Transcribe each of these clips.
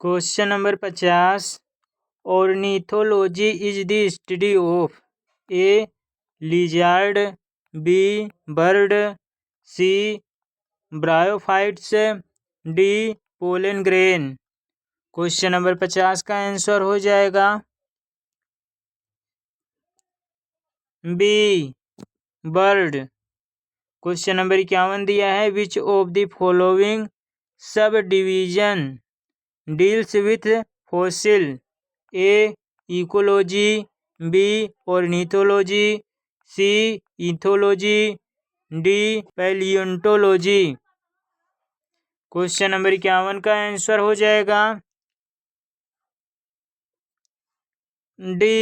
Question number 50। Ornithology is the study of A lizard, B bird, C bryophytes, D pollen grain. Question number 50 का answer हो जाएगा B bird. Question number 51 दिया है, which of the following subdivision deals with fossil? A ecology, B ornithology, C ethology, D palaeontology. Question number 51 का answer हो जाएगा D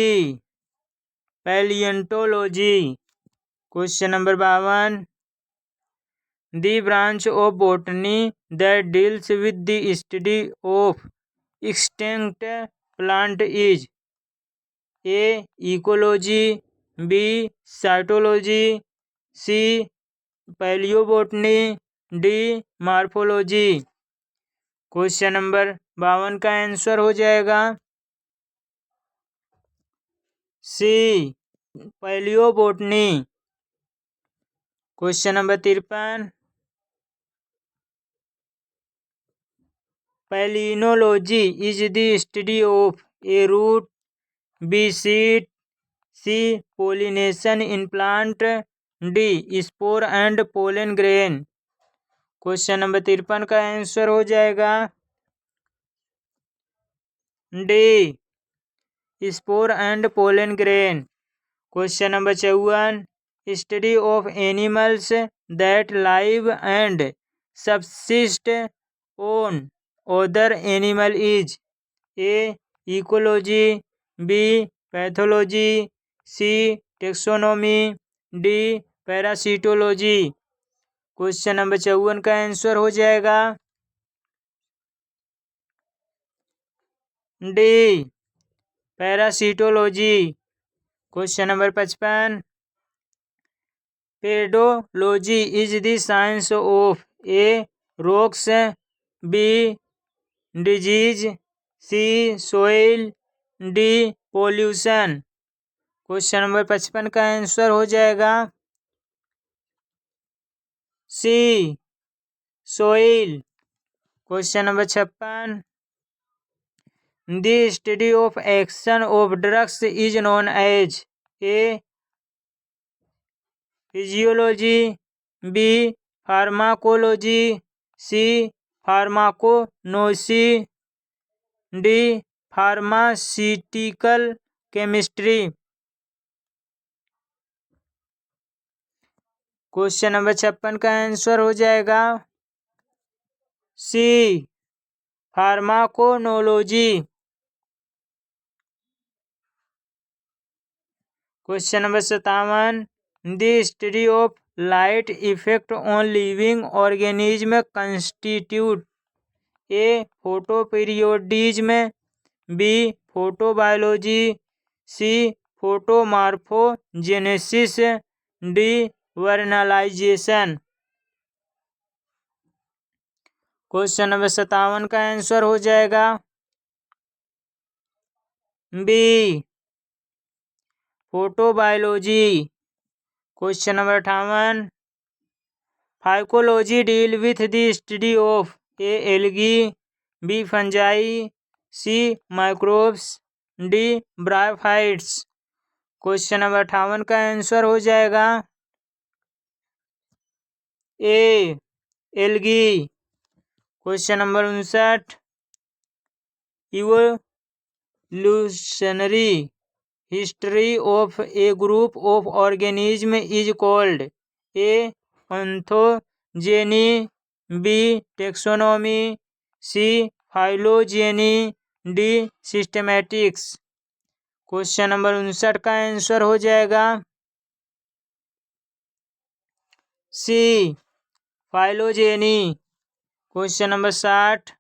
palaeontology. Question number 52, the branch of botany that deals with the study of extinct plant is? A ecology, B cytology, C palaeobotany, D morphology. Question number 52 का answer हो जाएगा C palaeobotany. Question number 53, palynology is the study of A root, B seed, C pollination in plant, D spore and pollen grain. Question number 53 का answer हो जाएगा D spore and pollen grain. Question number 54, study of animals that live and subsist on other animal is? A ecology, B pathology, C taxonomy, D parasitology. Question number 54 का answer हो जाएगा D parasitology. Question number 55, pedology is the science of A rocks, B disease, C soil, D pollution. Question number 55 का answer हो जाएगा C soil. Question number 56, the study of action of drugs is known as? A physiology, B pharmacology, C pharmacognosy, D pharmaceutical chemistry. Question number 56 का answer हो जाएगा C pharmacology. Question number 57, the study of light effect on living organism constitute? A photoperiodism, B photobiology, C photomorphogenesis, D vernalisation. Question number 57 का answer हो जाएगा B photobiology. Question number 58, phycology deal with the study of A algae, B fungi, C microbes, D bryophytes. Question number 58 का answer हो जाएगा A algae. Question number 59, evolutionary history of a group of organism is called? A ontogeny, B taxonomy, C phylogeny, D systematics. Question number 59 का answer हो जाएगा C phylogeny. Question number 60,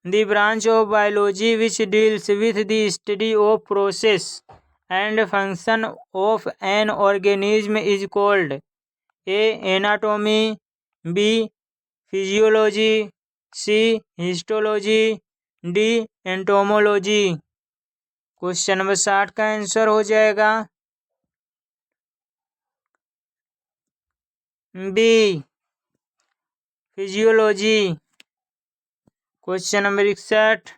the branch of biology which deals with the study of process and function of an organism is called? A anatomy, B physiology, C histology, D entomology. Question number 60 का answer हो जाएगा B physiology. Question number 61,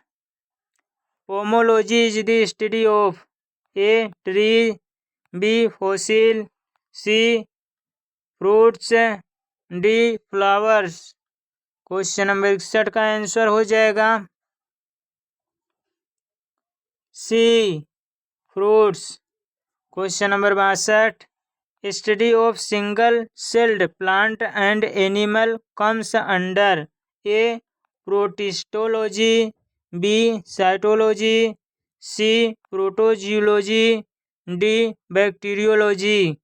pomology is the study of A tree, B fossil, C fruits, D flowers. Question number 61 का answer हो जाएगा C fruits. Question number 62, study of single celled plant and animal comes under A protistology, B cytology, C protozoology, D bacteriology.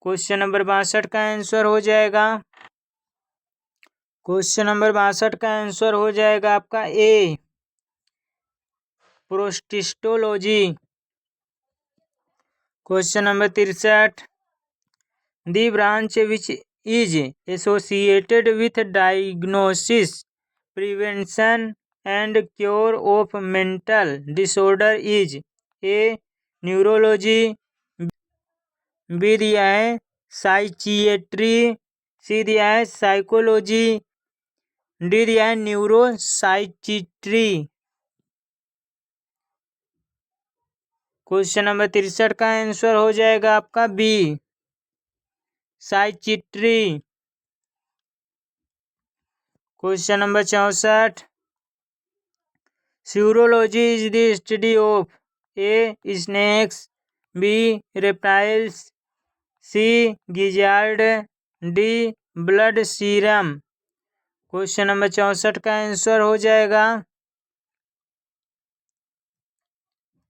Question number 62 का answer हो जाएगा आपका A protistology. Question number 63, the branch which is associated with diagnosis, prevention and cure of mental disorder is A neurology, B दिया है साइचिएट्री, सी दिया है psychology, D दिया है न्यूरोसाइचिट्री। क्वेश्चन नंबर 63 का आंसर हो जाएगा आपका B psychiatry. Question number 64, saurology is the study of A snakes, B reptiles, C lizard, D blood serum. Question number 64 का आंसर हो जाएगा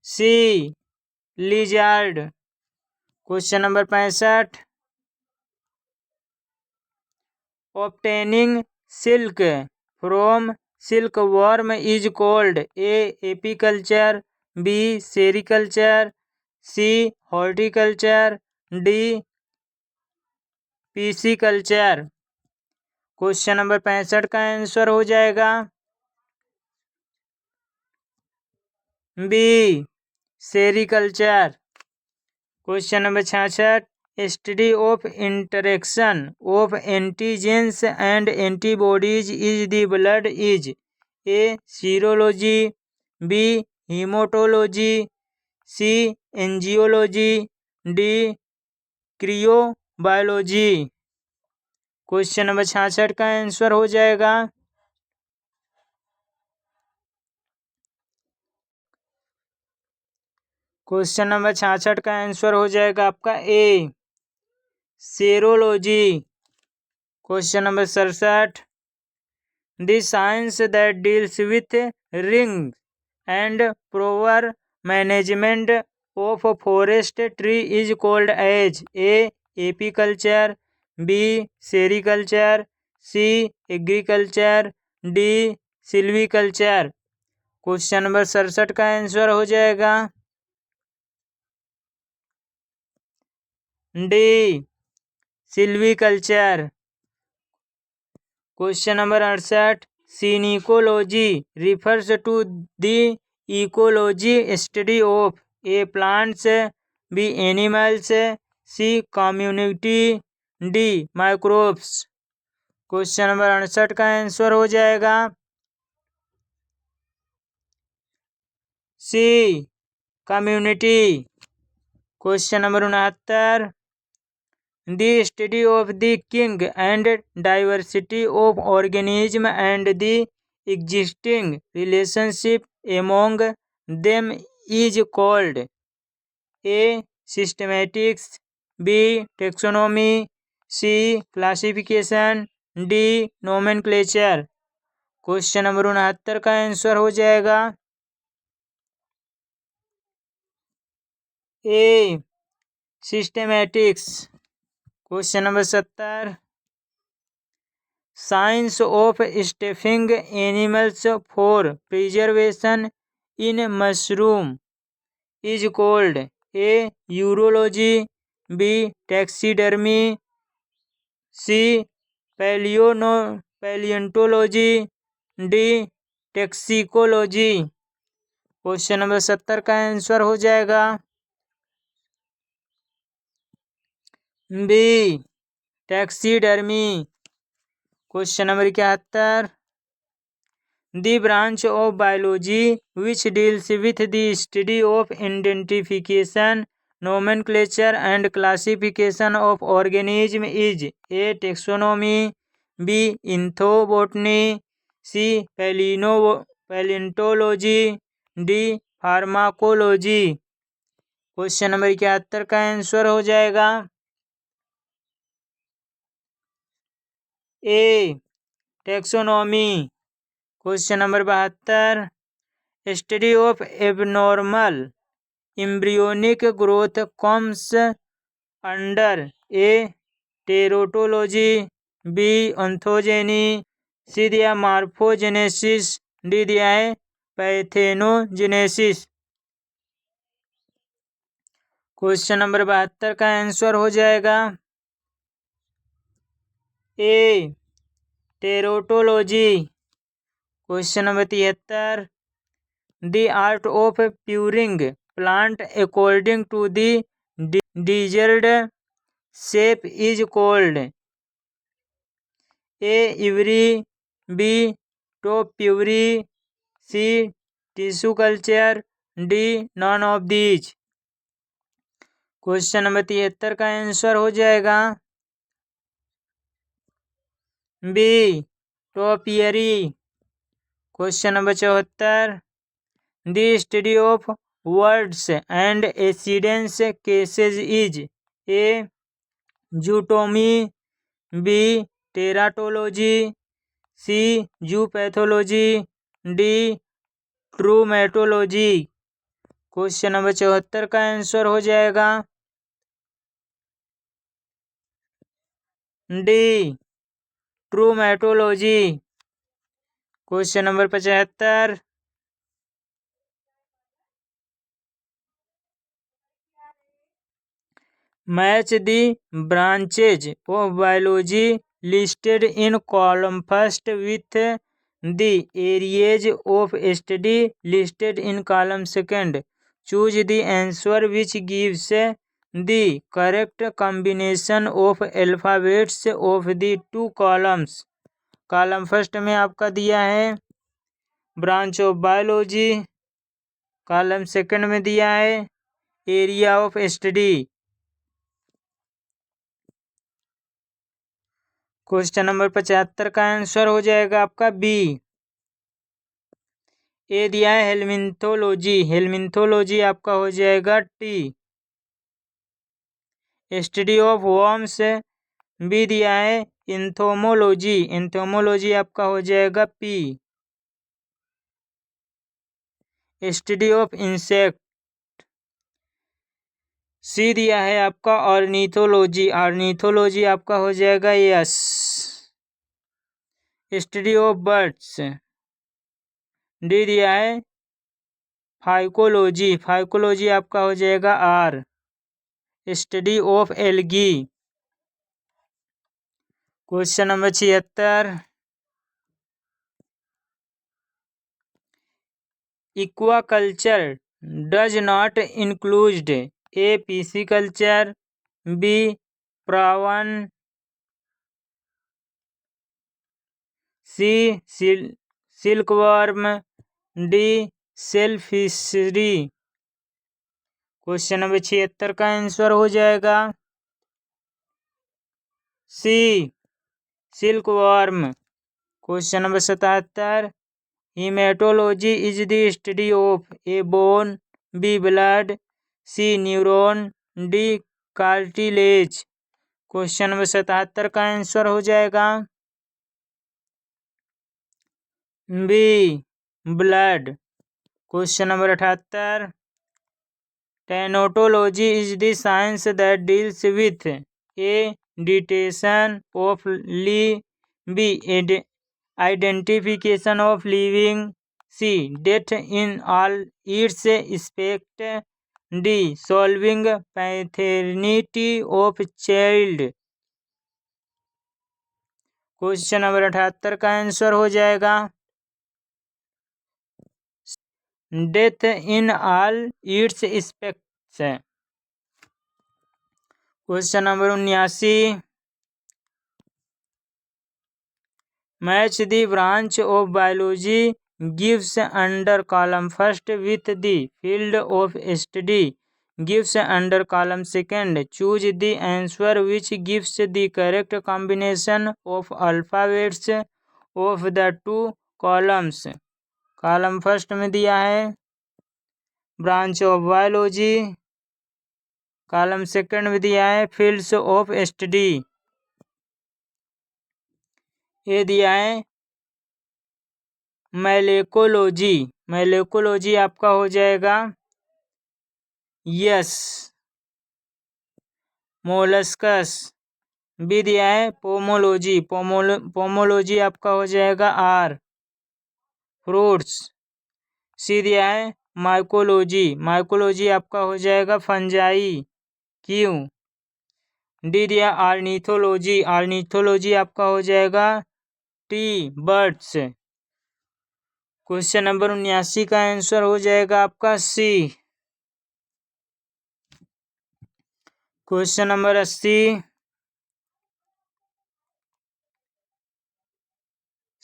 C lizard. Question number 65, obtaining silk from silkworm is called A apiculture, B sericulture, C horticulture, D pisciculture. Question number 65 का answer हो जाएगा B sericulture. Question number 66, study of interaction of antigens and antibodies is the blood is A serology, B haematology, C angiology, D cryobiology. Question number 66 का answer हो जाएगा आपका A serology. Question number 67, the science that deals with rearing and proper management of forest tree is called as A apiculture, B sericulture, C agriculture, D silviculture. Question number 67 का answer हो जाएगा D silviculture. Question number 68, synecology refers to the ecology study of A plants, B animals, C community, D microbes. Question number 68 का answer हो जाएगा C community. Question number 69, the study of the kind and diversity of organism and the existing relationship among them is called A systematics, B taxonomy, C classification, D nomenclature. Question number 69 का answer हो जाएगा A systematics. Question number 70, science of stuffing animals for preservation in museum is called A urology, B taxidermy, C palaeontology, D टैक्सिकोलॉजी। Question number 70 का answer हो जाएगा B, taxidermy. Question number 71, the branch of biology which deals with the study of identification, nomenclature and classification of organism is A. taxonomy, B. ethobotany, C. paleontology, D. pharmacology। Question number 71 का answer हो जाएगा A, taxonomy. Question number 72, study of abnormal embryonic growth comes under A, teratology, B, ontogeny, C दिया morphogenesis, D दिया है पैथेनोजेनेसिस। Question number 72 का answer हो जाएगा A, teratology. Question number 73, the art of pruning plant according to the desired shape is called A, ivory, B, topiary, C, tissue culture, D, none of these. Question number 73 का answer हो जाएगा B, topiary. Question number 74, the study of wounds and accidents cases is A, zootomy, B, teratology, C, zoopathology, D, traumatology. Question number 74 का answer हो जाएगा D, traumatology. Question number 75, match the branches of biology listed in column first with the areas of study listed in column second. Choose the answer which gives the correct combination of alphabets of the two columns. Column first में आपका दिया है branch of biology, column second में दिया है area of study. Question number 75 का answer हो जाएगा आपका बी, ए दिया है हेलमिन्थोलॉजी, हेलमिन्थोलॉजी आपका हो जाएगा T. Study of worms B दिया है एंथोमोलॉजी, एंथोमोलॉजी आपका हो जाएगा P. Study of insect C दिया है आपका ऑर्निथोलॉजी, ऑर्निथोलॉजी आपका हो जाएगा S. Study of birds D दिया है फाइकोलॉजी, फाइकोलॉजी आपका हो जाएगा R. Study of algae. Question number 76, aquaculture does not include A, pisciculture, B, prawn, C, silkworm, D, shellfishery. Question number 76 का आंसर हो जाएगा C, silkworm. Question number 77, haematology is the study of A bone, B, blood, C, neuron, D, cartilage. Question number 77 का answer हो जाएगा B, blood. Question number 78, thanatology is the science that deals with A, detection of lie, B, identification of living, C, death in all its aspect, D, solving paternity of child. Question number 78 का answer हो जाएगा death in all its aspects. Question number 79, match the branch of biology gives under column first with the field of study gives under column second. Choose the answer which gives the correct combination of alphabets of the two columns. Column first में दिया है branch of biology, column second में दिया है fields of study, ये दिया है मैलेकोलॉजी। मैलेकोलॉजी आपका हो जाएगा यस। मोलस्कस बी दिया है पोमोलॉजी, पोमोलॉजी आपका हो जाएगा आर। फ्रूट्स सी दिया है माइकोलॉजी, माइकोलॉजी आपका हो जाएगा फंजाई क्यू। डी दिया आर्निथोलॉजी, आर्निथोलॉजी आपका हो जाएगा टी बर्ड्स। क्वेश्चन नंबर 79 का आंसर हो जाएगा आपका C. Question number 80,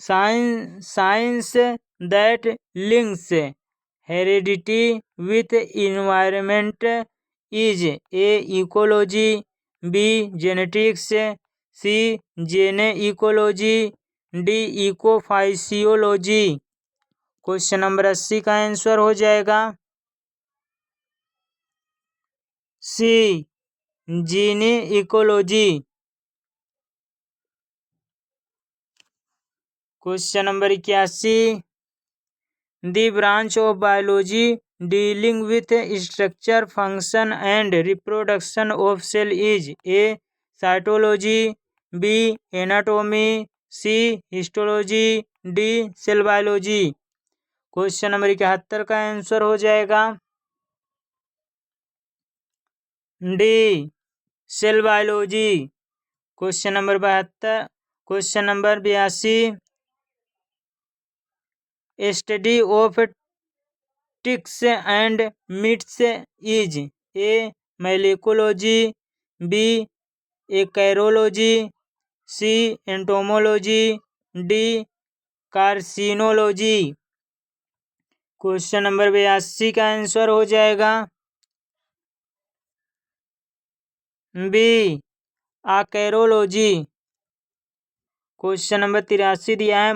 science that links heredity with environment is A ecology, B genetics, C genecology, D ecophysiology. Question number 80 का आंसर हो जाएगा C genecology. Question number 81, the branch of biology dealing with structure function and reproduction of cell is A cytology, B anatomy, C histology, D cell biology. Question number 71 का answer हो जाएगा D cell biology. Question number 72, question number 82, study of ticks and mites is A malacology, B acarology, C entomology, D carcinology. Question number 82 का answer हो जाएगा B आकैरोलॉजी। Question number 83 दिया है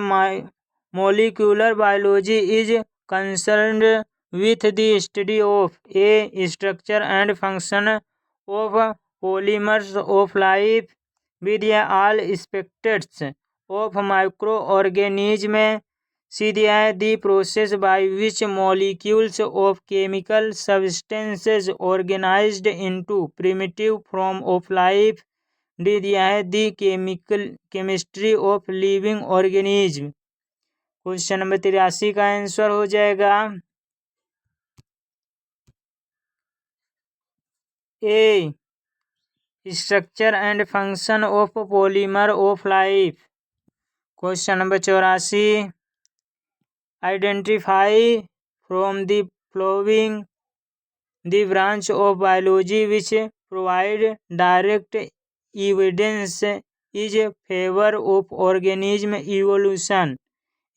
molecular biology is concerned with the study of a structure and function of polymers of life with all aspects of microorganism. C दिया है the process by which molecules of chemical substances organised into primitive form of life. D दिया है the chemistry of living organism. Question number 83 का answer हो जाएगा A structure and function of polymer of life. Question number 84, identify from the following the branch of biology which provide direct evidence is favour of organism evolution.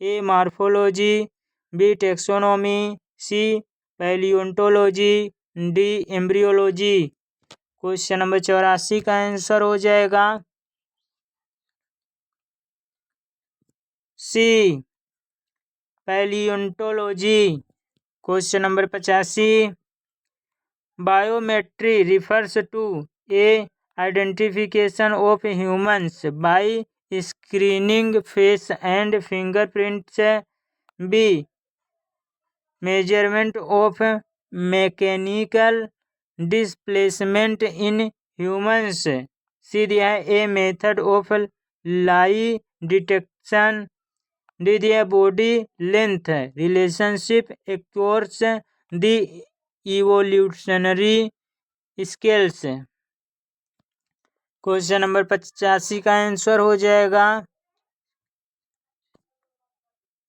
A morphology, B taxonomy, C palaeontology, D embryology. Question number 84 का answer हो जाएगा C palaeontology. Question number 85, biometry refers to A identification of humans by screening face and fingerprints, B measurement of mechanical displacement in humans. C दिया है A method of lie detection. D दिया body length relationship actors the evolutionary scales. Question number 85 का answer हो जाएगा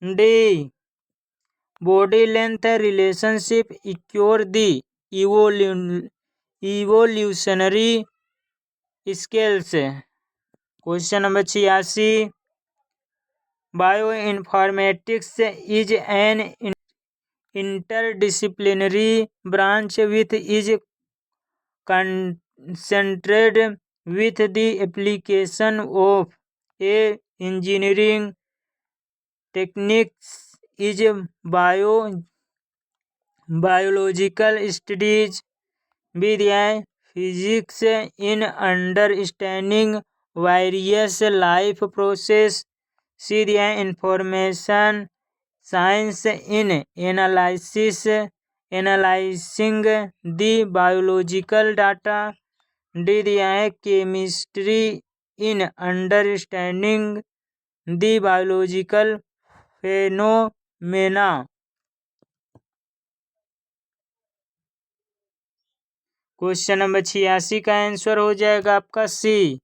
D body length relationship occur the evolutionary scales. Question number 86. Bioinformatics is an interdisciplinary branch which is concentrated with the application of a engineering techniques is biological studies. B. Physics in understanding various life process. C. Information science in analyzing the biological data. D. Chemistry in understanding the biological phenomena. Question number 86 का answer हो जाएगा आपका C,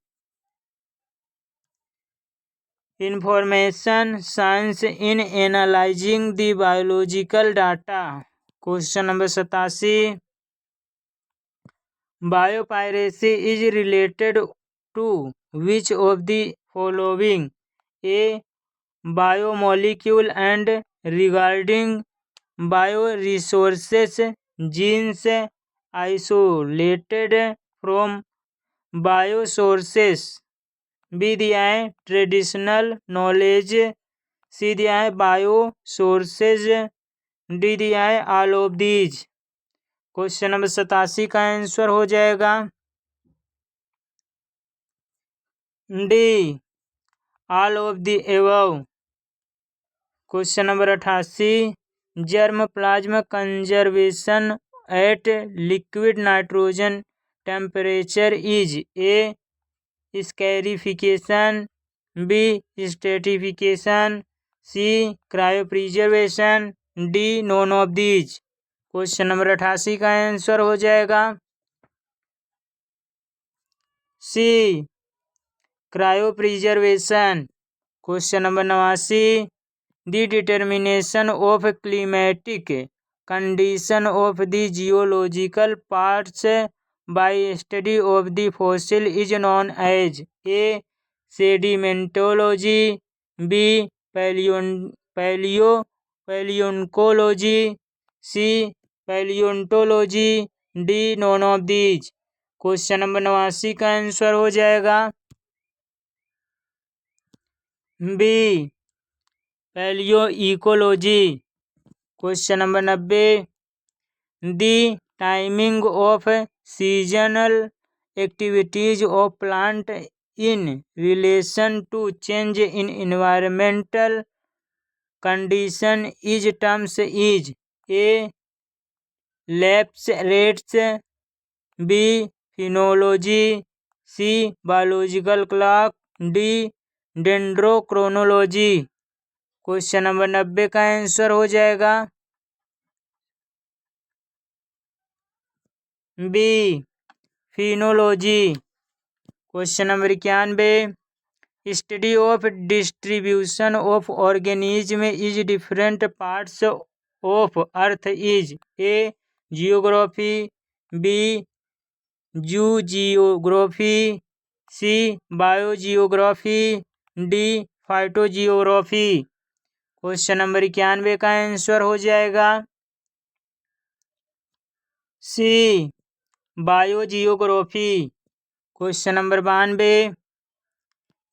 information science in analysing the biological data. Question number 87, biopiracy is related to which of the following? A biomolecule and regarding bio resources genes isolated from bio sources. B दिया है traditional knowledge. सी दिया है bio sources. D दिया है all of these. Question number 87 का answer हो जाएगा D, all of the above. Question number 88, germ plasma conservation at liquid nitrogen temperature is A scarification, B stratification, C cryopreservation, D none of these. Question number 88 का answer हो जाएगा C, cryopreservation. Question number 89, the determination of climatic condition of the geological parts by study of the fossil is known as A सेडिमेंटोलॉजी, B palaeoecology, C palaeontology, D none of these. Question number 89 का answer हो जाएगा B, palaeoecology. Question number 90, the timing of seasonal activities of plant in relation to change in environmental condition is terms is A lapse rates, B phenology, C biological clock, D dendrochronology. Question number 90 का answer हो जाएगा B, phenology. Question number 91, study of distribution of organism is different parts of earth is A geography, B zoogeography, C biogeography, D phytogeography. Question number 91 का answer हो जाएगा C, biogeography. Question number 92,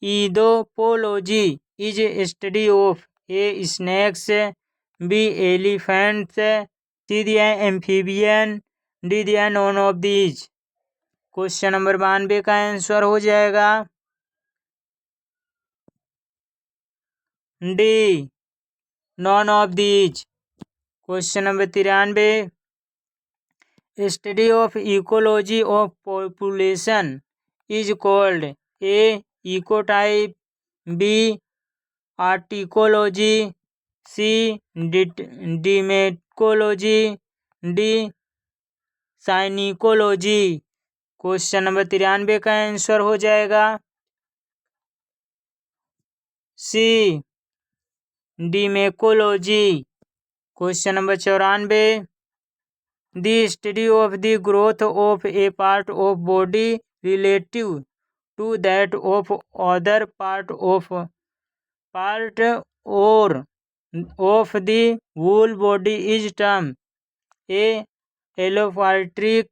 इदोपोलॉजी is study of A snakes, B elephants, C दिया है amphibian, D दिया है none of these. Question number 92 का answer हो जाएगा D, none of these. Question number 93, study of ecology of population is called A ecotype, B autecology, C demecology, D synecology. Question number 93 का answer हो जाएगा C, demecology. Question number 94, the study of the growth of A part of body relative to that of other part और of the whole body is termed A. Allopatric,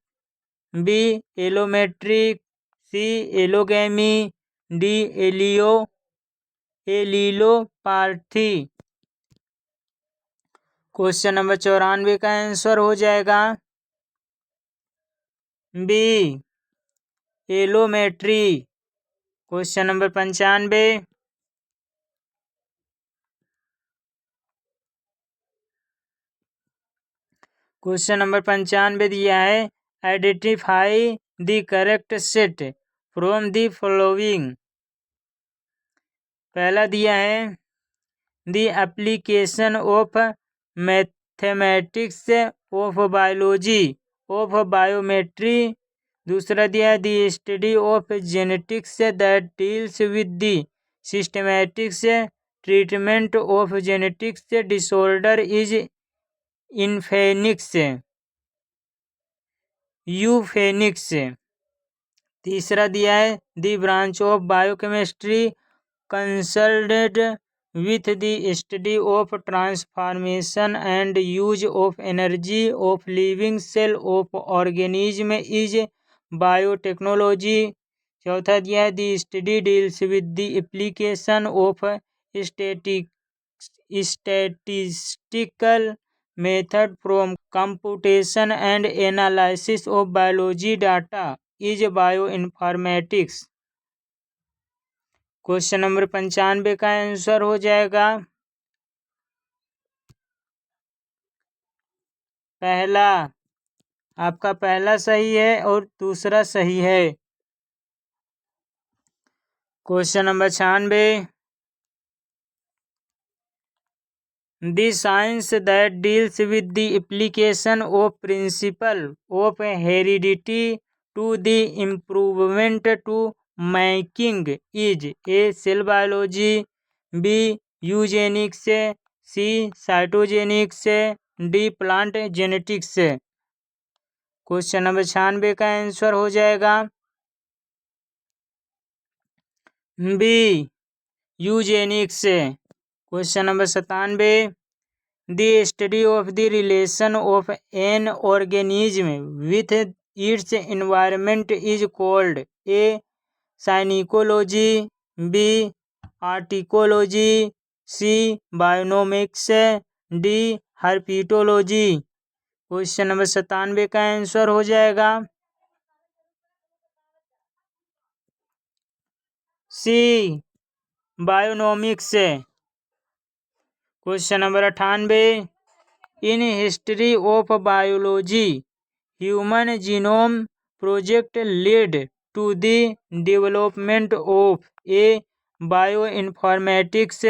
B. Allometric, C. Allogamy, D. Allelopathy। Question number 94 का answer हो जाएगा B, allometry. Question number 95, question number 95 दिया है, identify the correct set from the following. पहला दिया है the application of mathematics of biology of biometry. दूसरा दिया है the study of genetics that deals with the systematics treatment of genetics disorder is euphenics. तीसरा दिया है the branch of biochemistry concerned with the study of transformation and use of energy of living cell of organism is biotechnology। चौथा दिया है the study deals with the application of statistical method from computation and analysis of biology data is bioinformatics। Question number 95 का answer हो जाएगा पहला। आपका पहला सही है और दूसरा सही है। Question number 96, the science that deals with the application of principle of heredity to the improvement to making is A cell biology, B eugenics, C cytogenetics, D plant genetics. Question number 96 का answer हो जाएगा B eugenics. Question number 97, the study of the relation of an organism with its environment is called A synecology, B autecology, C bionomics, D herpetology. Question number 97 का answer हो जाएगा C bionomics. Question number 98, in history of biology human genome project lead to the development of A bioinformatics,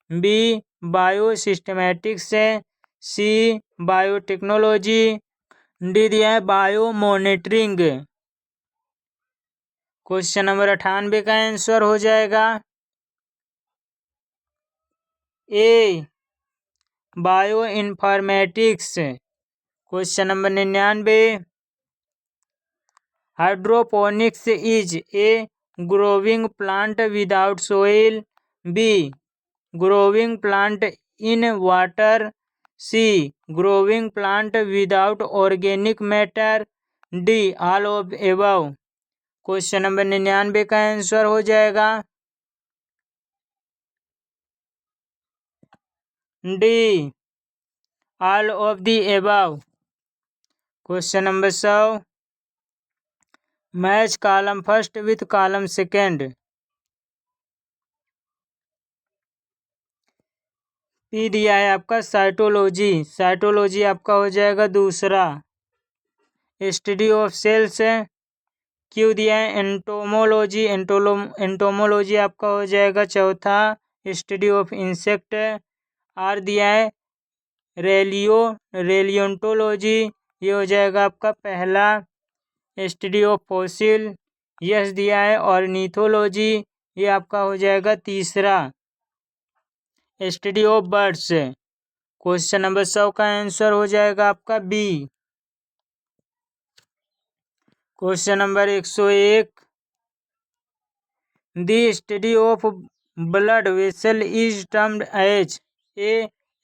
B biosystematics, C biotechnology, D दिया है bio monitoring. Question number 98 का answer हो जाएगा A bioinformatics. Question number 99, hydroponics is A growing plant without soil, B growing plant in water, C growing plant without organic matter, D all of above. Question number 99 का answer हो जाएगा D all of the above. Question number 100, match column first with column second. P दिया है आपका cytology, cytology आपका हो जाएगा दूसरा। स्टडी ऑफ सेल्स क्यू दिया है एंटोमोलॉजी, एंटोमोलॉजी आपका हो जाएगा चौथा। स्टडी ऑफ इंसेक्ट आर दिया है रेलियोंटोलॉजी, ये हो जाएगा आपका पहला। स्टडी ऑफ फॉसिल यस दिया है ऑर्निथोलॉजी, ये आपका हो जाएगा तीसरा। Study of birds question number 100 का आंसर हो जाएगा आपका B. Question number 101, the study of blood vessel is termed as A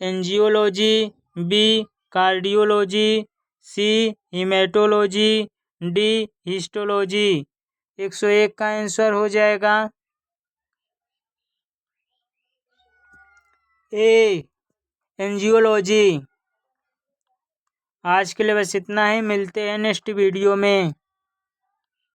angiology, B cardiology, C haematology, D histology. 101 का आंसर हो जाएगा ए एंजियोलॉजी। आज के लिए बस इतना ही, मिलते हैं नेक्स्ट वीडियो में।